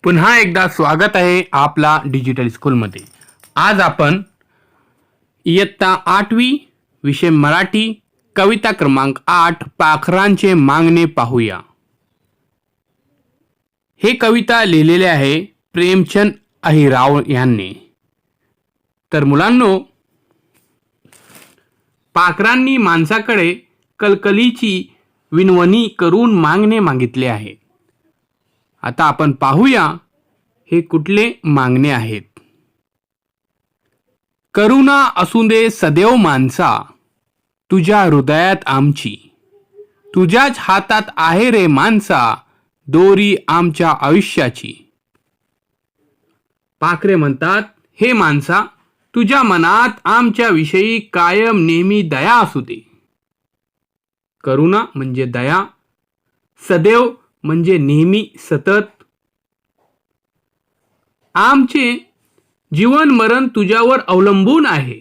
पुन्हा एकदा स्वागत आहे आपला डिजिटल स्कूलमध्ये. आज आपण इयत्ता 8वी विषय मराठी कविता क्रमांक 8 पाखरांचे मागणे पाहूया. हे कविता लिहिलेले आहे प्रेमचंद अहिराव यांनी. तर मुलांनो, पाखरांनी माणसाकडे कलकलीची विनवणी करून मागणे मागितले आहे. आता आपण पाहूया हे कुठले मागणे आहेत. करुणा असू दे सदैव माणसा, तुझ्या हृदयात आमची, तुझ्याच हातात आहे रे माणसा, दोरी आमच्या आयुष्याची. पाखरे म्हणतात, हे माणसा, तुझ्या मनात आमच्या विषयी कायम नेहमी दया असू दे. करुणा म्हणजे दया, सदैव म्हणजे नेहमी सतत. आमचे जीवन मरण तुझ्यावर अवलंबून आहे.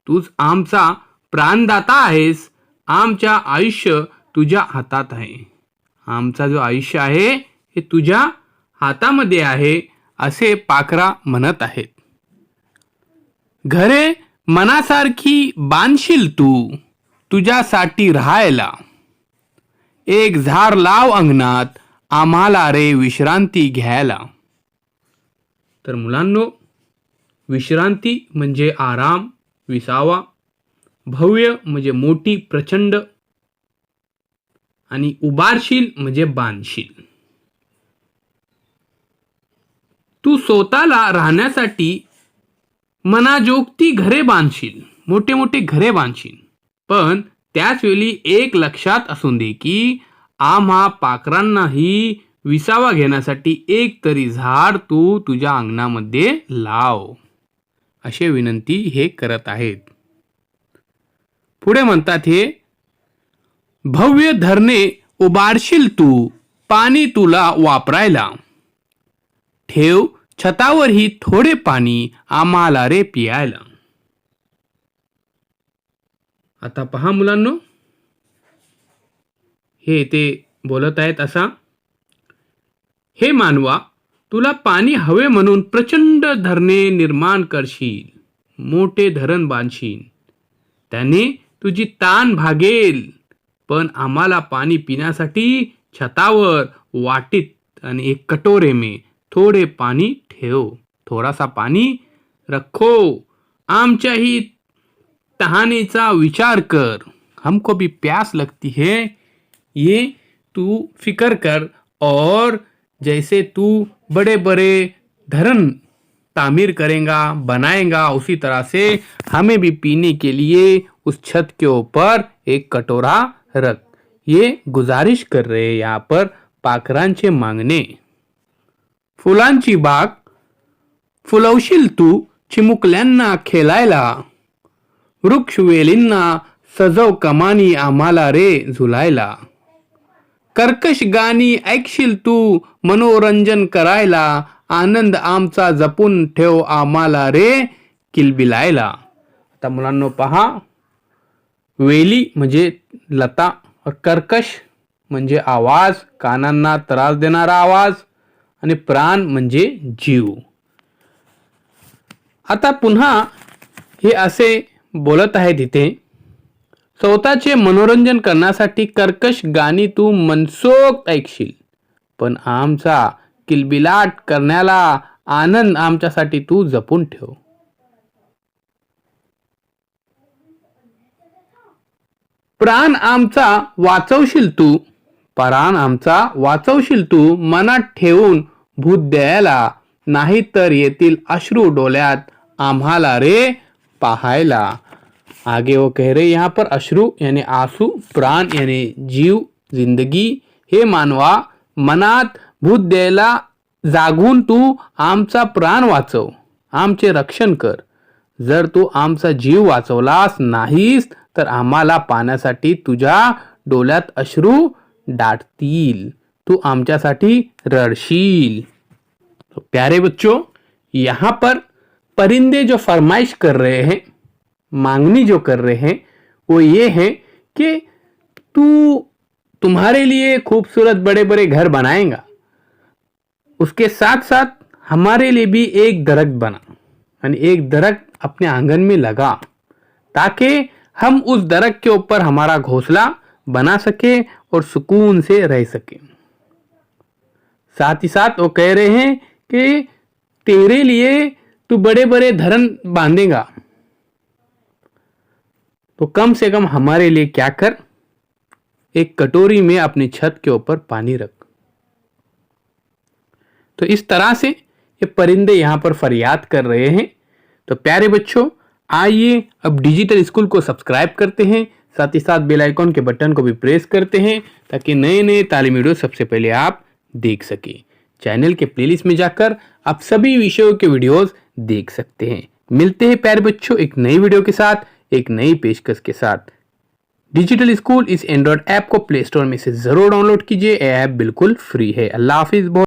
तूच आमचा प्राणदाता आहेस. आमच्या आयुष्य तुझ्या हातात आहे. आमचा जो आयुष्य आहे हे तुझ्या हातामध्ये आहे असे पाखरा म्हणत आहेत. घरे मनासारखी बांधशील तू, तुझ्यासाठी राहायला. एक झाड लाव अंगणात, आम्हाला रे विश्रांती घ्यायला. तर मुलांनो, विश्रांती म्हणजे आराम, विसावा. भव्य म्हणजे मोठी, प्रचंड. आणि उभारशील म्हणजे बांधशील. तू स्वतःला राहण्यासाठी मनाजोगती घरे बांधशील, मोठे मोठे घरे बांधशील. पण त्याच वेळी एक लक्षात असून दे की आम्हा पाखरांनाही विसावा घेण्यासाठी एक तरी झाड तू तुझ्या अंगणामध्ये लाव, अशी विनंती हे करत आहेत. पुढे म्हणतात, हे भव्य धरणे उभारशील तू, पाणी तुला वापरायला. ठेव छतावरही थोडे पाणी, आम्हाला रे पियायला. आता पहा मुलांनो, हे ते बोलत आहेत असा, हे मानवा, तुला पाणी हवे म्हणून प्रचंड धरणे निर्माण करशील, मोठे धरण बांधशील. त्याने तुझी ताण भागेल. पण आम्हाला पाणी पिण्यासाठी छतावर, वाटीत आणि एक कटोरे में थोडे पाणी ठेव. थोडासा पाणी रखो. आमच्याही तहानेचा विचार कर. हमको भी प्यास लगती है, ये तू फिक्र कर. और जैसे तू बड़े बड़े धरन तामीर करेगा, बनाएगा, उसी तरह से हमें भी पीने के लिए उस छत के ऊपर एक कटोरा रख. ये गुजारिश कर रहे यहाँ पर पाखरांचे मागणे. फुलांची बाग फुलवशील तू, चिमुकल्यांना खेळायला. वृक्षवेलींना सजव कमानी, आम्हाला रे झुलायला. कर्कश गाणी ऐकशील तू, मनोरंजन करायला. आनंद आमचा जपून ठेव, आम्हाला रे किलबिलायला. आता मुलांनो पहा, वेली म्हणजे लता, कर्कश म्हणजे आवाज, कानांना त्रास देणारा आवाज, आणि प्राण म्हणजे जीव. आता पुन्हा हे असे बोलत आहेत इथे, स्वतःचे मनोरंजन करण्यासाठी कर्कश गाणी तू मनसोक्त ऐकशील, पण आमचा किलबिलाट करण्याला आनंद आमच्यासाठी तू जपून ठेव. प्राण आमचा वाचवशील तू, प्राण आमचा वाचवशील तू, मनात ठेवून भूत द्यायला. नाही तर येतील अश्रू डोळ्यात, आम्हाला रे पाहायला. आगे वो कह रहे यहाँ पर अश्रू यानी आंसू, प्राण यानी जीव, जिंदगी. हे मानवा, मनात भूत द्यायला जागून तू आमचा प्राण वाचव, आमचे रक्षण कर. जर तू आमचा जीव वाचवलास नाहीस तर आम्हाला पाण्यासाठी तुझ्या डोळ्यात अश्रू दाटतील, तू आमच्यासाठी रडशील. तो प्यारे बच्चों, यहाँ पर परिंदे जो फरमाइश कर रहे हैं, मांगनी जो कर रहे हैं, वो ये है कि तुम्हारे लिए खूबसूरत बड़े बड़े घर बनाएगा, उसके साथ साथ हमारे लिए भी एक दरख्त बना, यानी एक दरख्त अपने आंगन में लगा, ताकि हम उस दरख्त के ऊपर हमारा घोंसला बना सके और सुकून से रह सके। साथ ही साथ वो कह रहे हैं कि तेरे लिए तू बड़े बड़े धरन बांधेगा, तो कम से कम हमारे लिए क्या कर, एक कटोरी में अपनी छत के ऊपर पानी रख। तो इस तरह से ये परिंदे यहां पर फरियाद कर रहे हैं। तो प्यारे बच्चों, आइए अब डिजिटल स्कूल को सब्सक्राइब करते हैं, साथ ही साथ बेल आइकॉन के बटन को भी प्रेस करते हैं, ताकि नए नए तालीमी वीडियो सबसे पहले आप देख सके। चैनल के प्लेलिस्ट में जाकर आप सभी विषयों के वीडियोस देख सकते हैं। मिलते हैं प्यारे बच्चों एक नई वीडियो के साथ, एक नई पेशकश के साथ। डिजिटल स्कूल इस एंड्रॉइड ऐप को प्ले स्टोर में से जरूर डाउनलोड कीजिए। यह ऐप बिल्कुल फ्री है। अल्लाह हाफिज।